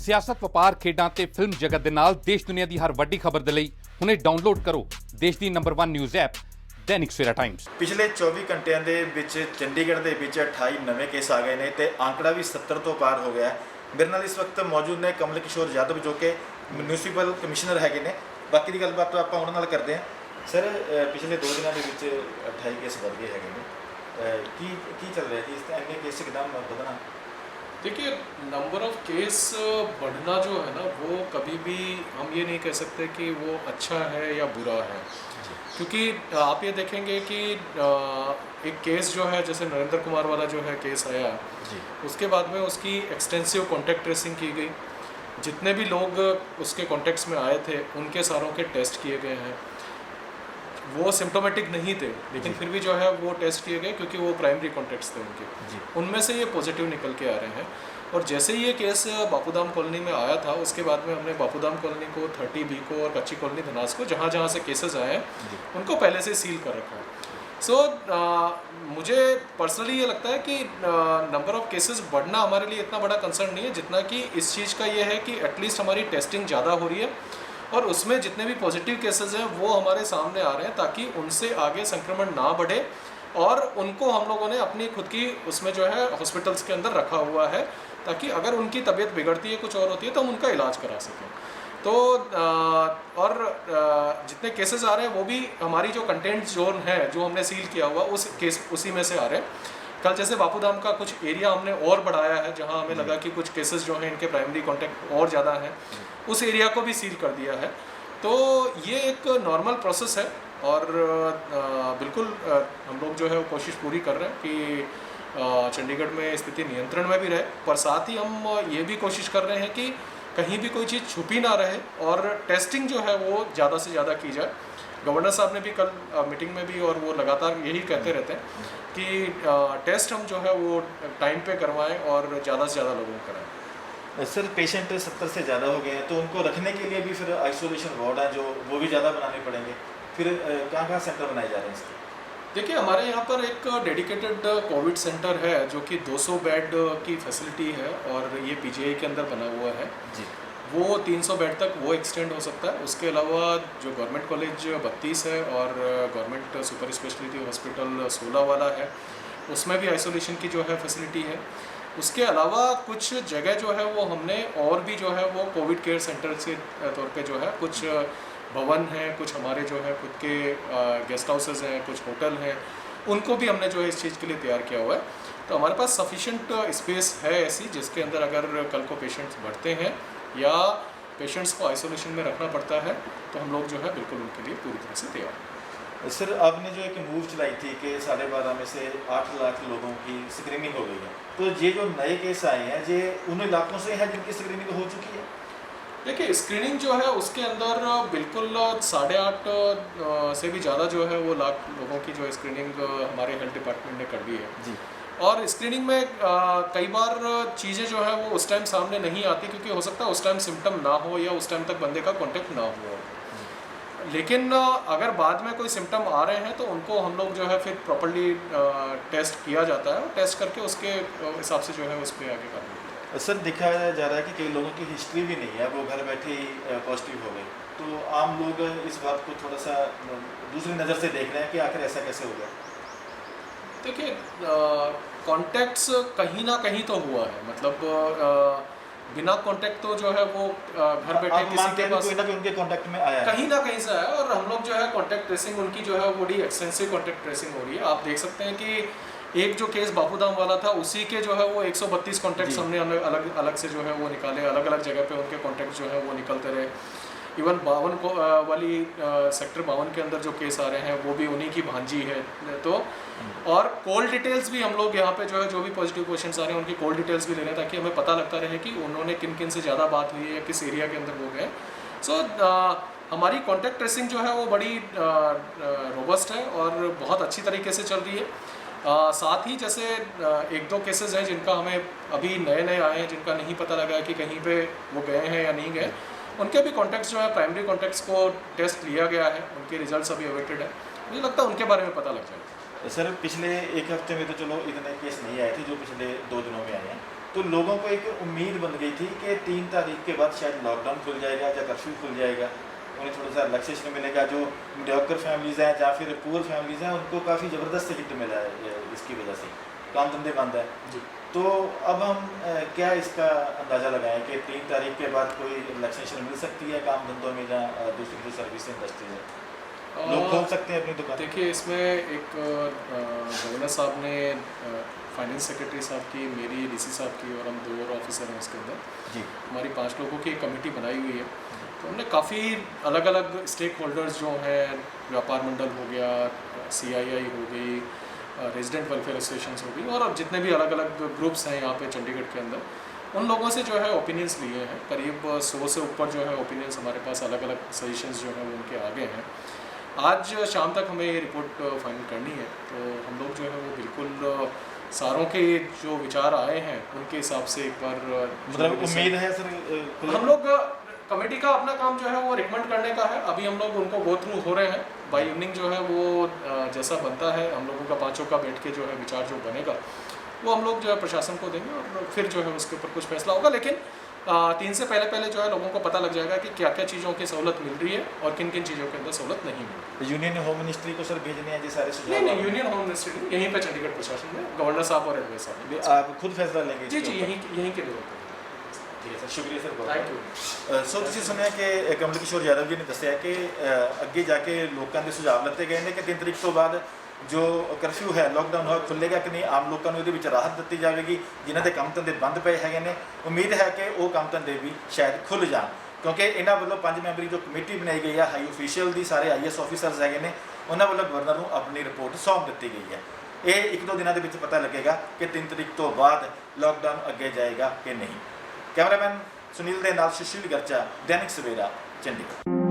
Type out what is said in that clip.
ਸਿਆਸਤ, ਵਪਾਰ, ਖੇਡਾਂ ਤੇ ਫਿਲਮ ਜਗਤ ਦੇ ਨਾਲ ਦੇਸ਼ ਦੁਨੀਆ ਦੀ ਹਰ ਵੱਡੀ ਖਬਰ ਦੇ ਲਈ ਹੁਣੇ ਡਾਊਨਲੋਡ ਕਰੋ ਦੇਸ਼ ਦੀ number 1 news app Dainik Savera times. पिछले 24 घंटिਆਂ ਦੇ ਵਿੱਚ ਚੰਡੀਗੜ੍ਹ ਦੇ ਵਿੱਚ 28 ਨਵੇਂ ਕੇਸ ਆ ਗਏ ਨੇ ਤੇ ਅੰਕੜਾ ਵੀ 70 ਤੋਂ ਪਾਰ ਹੋ ਗਿਆ ਹੈ। ਮੇਰੇ ਨਾਲ ਇਸ ਵਕਤ ਮੌਜੂਦ ਨੇ ਕਮਲ ਕਿਸ਼ੋਰ ਯਾਦਵ ਜੋ ਕਿ ਮਿਊਨਿਸਪਲ ਕਮਿਸ਼ਨਰ ਹੈਗੇ ਨੇ। ਬਾਕੀ ਦੀ ਗੱਲਬਾਤ ਆਪਾਂ ਉਹਨਾਂ ਨਾਲ ਕਰਦੇ ਹਾਂ। ਸਰ, ਪਿਛਲੇ 2 ਦਿਨਾਂ ਦੇ ਵਿੱਚ 28 ਕੇਸ ਵੱਧ ਗਏ ਹੈਗੇ ਨੇ, ਕੀ ਚੱਲ ਰਿਹਾ ਜੀ? ਇਸ ਤੇ ਇੰਨੇ ਕੇਸ ਇੱਕਦਮ ਵਧਣਾ? देखिए, नंबर ऑफ़ केस बढ़ना जो है ना, वो कभी भी हम ये नहीं कह सकते कि वो अच्छा है या बुरा है, क्योंकि आप ये देखेंगे कि एक केस जो है, जैसे नरेंद्र कुमार वाला जो है केस आया जी, उसके बाद में उसकी एक्सटेंसिव कॉन्टैक्ट ट्रेसिंग की गई। जितने भी लोग उसके कॉन्टैक्ट्स में आए थे उनके सारों के टेस्ट किए गए हैं। वो सिम्टोमेटिक नहीं थे, लेकिन फिर भी जो है वो टेस्ट किए गए क्योंकि वो प्राइमरी कॉन्टैक्ट्स थे उनके, उनमें से ये पॉजिटिव निकल के आ रहे हैं। और जैसे ही ये केस बापूधाम कॉलोनी में आया था, उसके बाद में हमने बापूधाम कॉलोनी को, 30B को और कच्ची कॉलोनी धनास को, जहाँ जहाँ से केसेस आए हैं उनको पहले से सील कर रखा है। मुझे पर्सनली ये लगता है कि नंबर ऑफ़ केसेस बढ़ना हमारे लिए इतना बड़ा कंसर्न नहीं है, जितना कि इस चीज़ का ये है कि एटलीस्ट हमारी टेस्टिंग ज़्यादा हो रही है और उसमें जितने भी पॉजिटिव केसेस हैं वो हमारे सामने आ रहे हैं, ताकि उनसे आगे संक्रमण ना बढ़े और उनको हम लोगों ने अपनी खुद की उसमें जो है हॉस्पिटल्स के अंदर रखा हुआ है, ताकि अगर उनकी तबीयत बिगड़ती है, कुछ और होती है, तो हम उनका इलाज करा सकें। तो और जितने केसेस आ रहे हैं वो भी हमारी जो कंटेंट जोन है जो हमने सील किया हुआ उस केस उसी में से आ रहे हैं। कल जैसे बापूधाम का कुछ एरिया हमने और बढ़ाया है, जहां हमें लगा कि कुछ केसेस जो हैं इनके प्राइमरी कॉन्टैक्ट और ज़्यादा हैं, उस एरिया को भी सील कर दिया है। तो ये एक नॉर्मल प्रोसेस है और बिल्कुल हम लोग जो है वो कोशिश पूरी कर रहे हैं कि चंडीगढ़ में स्थिति नियंत्रण में भी रहे, पर साथ ही हम ये भी कोशिश कर रहे हैं कि कहीं भी कोई चीज़ छुपी ना रहे और टेस्टिंग जो है वो ज़्यादा से ज़्यादा की जाए। गवर्नर साहब ने भी कल मीटिंग में भी, और वो लगातार यही कहते रहते हैं कि टेस्ट हम जो है वो टाइम पे करवाएं और ज़्यादा से ज़्यादा लोगों को कराएं। सर, पेशेंट 70 से ज़्यादा हो गए हैं, तो उनको रखने के लिए भी फिर आइसोलेशन वार्ड है जो वो भी ज़्यादा बनाने पड़ेंगे। फिर कहाँ सेंटर बनाए जा रहे हैं इसके? देखिए, हमारे यहाँ पर एक डेडिकेटेड कोविड सेंटर है जो कि 200 बेड की फैसिलिटी है और ये पीजीआई के अंदर बना हुआ है जी। वो 300 बेड तक वो एक्सटेंड हो सकता है। उसके अलावा जो गवर्नमेंट कॉलेज 32 है और गवर्नमेंट सुपर स्पेशलिटी हॉस्पिटल 16 वाला है, उसमें भी आइसोलेशन की जो है फैसिलिटी है। उसके अलावा कुछ जगह जो है वो हमने और भी जो है वो कोविड केयर सेंटर के तौर पे जो है कुछ भवन हैं, कुछ हमारे जो है खुद के गेस्ट हाउसेज हैं, कुछ होटल हैं, उनको भी हमने जो है इस चीज़ के लिए तैयार किया हुआ है। तो हमारे पास सफिशेंट स्पेस है ऐसी, जिसके अंदर अगर कल को पेशेंट्स बढ़ते हैं या पेशेंट्स को आइसोलेशन में रखना पड़ता है तो हम लोग जो है बिल्कुल उनके लिए पूरी तरह से तैयार हैं। सर, आपने जो एक मूव चलाई थी कि 12.5 में से 8 लाख लोगों की स्क्रीनिंग हो गई है, तो ये जो नए केस आए हैं ये उन इलाकों से हैं जिनकी स्क्रीनिंग हो चुकी है? देखिए, स्क्रीनिंग जो है उसके अंदर बिल्कुल 8.5 से भी ज़्यादा जो है वो लाख लोगों की जो स्क्रीनिंग हमारे हेल्थ डिपार्टमेंट ने कर दी है जी। और स्क्रीनिंग में कई बार चीज़ें जो है वो उस टाइम सामने नहीं आती, क्योंकि हो सकता है उस टाइम सिम्टम ना हो या उस टाइम तक बंदे का कॉन्टेक्ट ना हुआ। लेकिन अगर बाद में कोई सिम्टम आ रहे हैं तो उनको हम लोग जो है फिर प्रॉपर्ली टेस्ट किया जाता है और टेस्ट करके उसके हिसाब से जो है उस पर आगे करना है। सर, देखा जा रहा है कि कई लोगों की हिस्ट्री भी नहीं है, वो घर बैठे ही पॉजिटिव हो गए, तो आम लोग इस बात को थोड़ा सा दूसरी नज़र से देख रहे हैं कि आखिर ऐसा कैसे हो गया? देखिए, कॉन्टैक्ट्स कहीं ना कहीं तो हुआ है, मतलब बिना कॉन्टैक्ट तो जो है वो घर बैठे किसी के पास कोई ना कोई उनके कॉन्टैक्ट में आया है, कहीं ना कहीं से आया, और हम लोग जो है कॉन्टैक्ट ट्रेसिंग उनकी जो है बड़ी एक्सटेंसिव कॉन्टैक्ट ट्रेसिंग हो रही है। आप देख सकते हैं कि एक जो केस बापूधाम वाला था उसी के जो है वो 132 कॉन्टैक्ट्स हमने अलग अलग से जो है वो निकाले, अलग अलग जगह पे उनके कॉन्टैक्ट जो है वो निकलते रहे। इवन 52 वाली सेक्टर 52 के अंदर जो केस आ रहे हैं वो भी उन्हीं की भांजी है। तो और कॉल डिटेल्स भी हम लोग यहाँ पे जो है जो भी पॉजिटिव पेशेंट्स आ रहे हैं उनकी कॉल डिटेल्स भी ले रहे हैं, ताकि हमें पता लगता रहे कि उन्होंने किन किन से ज़्यादा बात हुई है या किस एरिया के अंदर वो गए। सो हमारी कॉन्टैक्ट ट्रेसिंग जो है वो बड़ी रोबस्ट है और बहुत अच्छी तरीके से चल रही है। साथ ही जैसे 1-2 केसेस हैं जिनका हमें अभी नए आए हैं, जिनका नहीं पता लगा कि कहीं पे वो गए हैं या नहीं गए, उनके भी कॉन्टैक्ट्स जो है प्राइमरी कॉन्टैक्ट्स को टेस्ट लिया गया है, उनके रिजल्ट्स अभी अवेटेड है। मुझे लगता है उनके बारे में पता लग जाएगा। सर, पिछले एक हफ्ते में तो चलो इतने केस नहीं आए थे जो पिछले 2 दिनों में आए हैं, तो लोगों को एक उम्मीद बन गई थी कि 3 तारीख के बाद शायद लॉकडाउन खुल जाएगा या कर्फ्यू खुल जाएगा, उन्हें थोड़ा सा रिलैक्सेशन मिलेगा। जो मीडियोकर फैमिलीज़ हैं या फिर पुअर फैमिलीज़ हैं उनको काफ़ी ज़बरदस्त हिट मिला है इसकी वजह से, काम धंधे बंद है जी। तो अब हम क्या इसका अंदाज़ा लगाएं कि 3 तारीख के बाद कोई रिलैक्सेशन मिल सकती है काम धंधों में या दूसरी जो सर्विस इंडस्ट्री है लोग खोल सकते हैं अपनी दुकान? देखिए, इसमें एक गवर्नर साहब ने, फाइनेंस सेक्रेटरी साहब की, मेरी डीसी साहब की और हम 2 और ऑफिसर हैं उसके अंदर जी। हमारी 5 लोगों की एक कमेटी बनाई हुई है। तो हमने काफ़ी अलग अलग स्टेक होल्डर्स जो हैं, व्यापार मंडल हो गया, CII हो गई, रेजिडेंट वेलफेयर एसोसिएशंस हो गई, और जितने भी अलग अलग ग्रुप्स हैं यहाँ पे चंडीगढ़ के अंदर, उन लोगों से जो है ओपिनियंस लिए हैं। करीब 100 से ऊपर जो है ओपिनियंस हमारे पास अलग अलग सजेशंस जो हैं वो उनके आगे हैं। आज शाम तक हमें ये रिपोर्ट फाइनल करनी है, तो हम लोग जो है वो बिल्कुल सारों के जो विचार आए हैं उनके हिसाब से एक बार मतलब उम्मीद है सर हम लोग कमेटी का अपना काम जो है वो रिकमेंड करने का है। अभी हम लोग उनको गो थ्रू हो रहे हैं, बाय इवनिंग जो है वो जैसा बनता है हम लोगों का 5 का बैठ के जो है विचार जो बनेगा वो हम लोग जो है प्रशासन को देंगे और फिर जो है उसके ऊपर कुछ फैसला होगा। लेकिन 3 से पहले जो है लोगों को पता लग जाएगा कि क्या क्या चीज़ों की सहूलत मिल रही है और किन किन चीज़ों के अंदर सहूलत नहीं मिल रही। यूनियन होम मिनिस्ट्री को सर भेजने हैं जी सारे सुझाव? नहीं, यूनियन होम मिनिस्ट्री यहीं पे चंडीगढ़ प्रशासन में गवर्नर साहब और एडवाइस साहब आप खुद फैसला लेंगे? जी, यहीं के लोग। ठीक है सर, शुक्रिया सर बहुत। Thank you. ਸੋ ਤੁਸੀਂ ਸੁਣਿਆ ਕਿ ਕਮਲ ਕਿਸ਼ੋਰ ਯਾਦਵ ਜੀ ਨੇ ਦੱਸਿਆ ਕਿ ਅੱਗੇ ਜਾ ਕੇ ਲੋਕਾਂ ਦੇ ਸੁਝਾਅ ਲੱਤੇ ਗਏ ਨੇ ਕਿ 3 ਤਰੀਕ ਤੋਂ ਬਾਅਦ ਜੋ ਕਰਫਿਊ ਹੈ, ਲੋਕਡਾਊਨ ਹੋਇਆ, ਖੁੱਲੇਗਾ ਕਿ ਨਹੀਂ, ਆਮ ਲੋਕਾਂ ਨੂੰ ਇਹਦੇ ਵਿੱਚ ਰਾਹਤ ਦਿੱਤੀ ਜਾਵੇਗੀ। ਜਿਨ੍ਹਾਂ ਦੇ ਕੰਮ ਧੰਦੇ ਬੰਦ ਪਏ ਹੈਗੇ ਨੇ, ਉਮੀਦ ਹੈ ਕਿ ਉਹ ਕੰਮ ਧੰਦੇ ਵੀ ਸ਼ਾਇਦ ਖੁੱਲ੍ਹ ਜਾਣ, ਕਿਉਂਕਿ ਇਹਨਾਂ ਵੱਲੋਂ 5 ਮੈਂਬਰੀ ਜੋ ਕਮੇਟੀ ਬਣਾਈ ਗਈ ਹੈ ਹਾਈ ਅਫੀਸ਼ੀਅਲ ਦੀ, ਸਾਰੇ IAS ਆਫੀਸਰਸ ਹੈਗੇ ਨੇ, ਉਹਨਾਂ ਵੱਲੋਂ ਗਵਰਨਰ ਨੂੰ ਆਪਣੀ ਰਿਪੋਰਟ ਸੌਂਪ ਦਿੱਤੀ ਗਈ ਹੈ। ਇਹ 1-2 ਦਿਨਾਂ ਦੇ ਵਿੱਚ ਪਤਾ ਲੱਗੇਗਾ ਕਿ 3 ਤਰੀਕ ਤੋਂ ਬਾਅਦ ਲੋਕਡਾਊਨ ਅੱਗੇ ਜਾਏਗਾ ਕਿ ਨਹੀਂ। ਕੈਮਰਾਮੈਨ ਸੁਨੀਲ ਦੇ ਨਾਲ ਸੁਸ਼ੀਲ ਗਰਚਾ, ਦੈਨਿਕ ਸਵੇਰਾ, ਚੰਡੀਗੜ੍ਹ।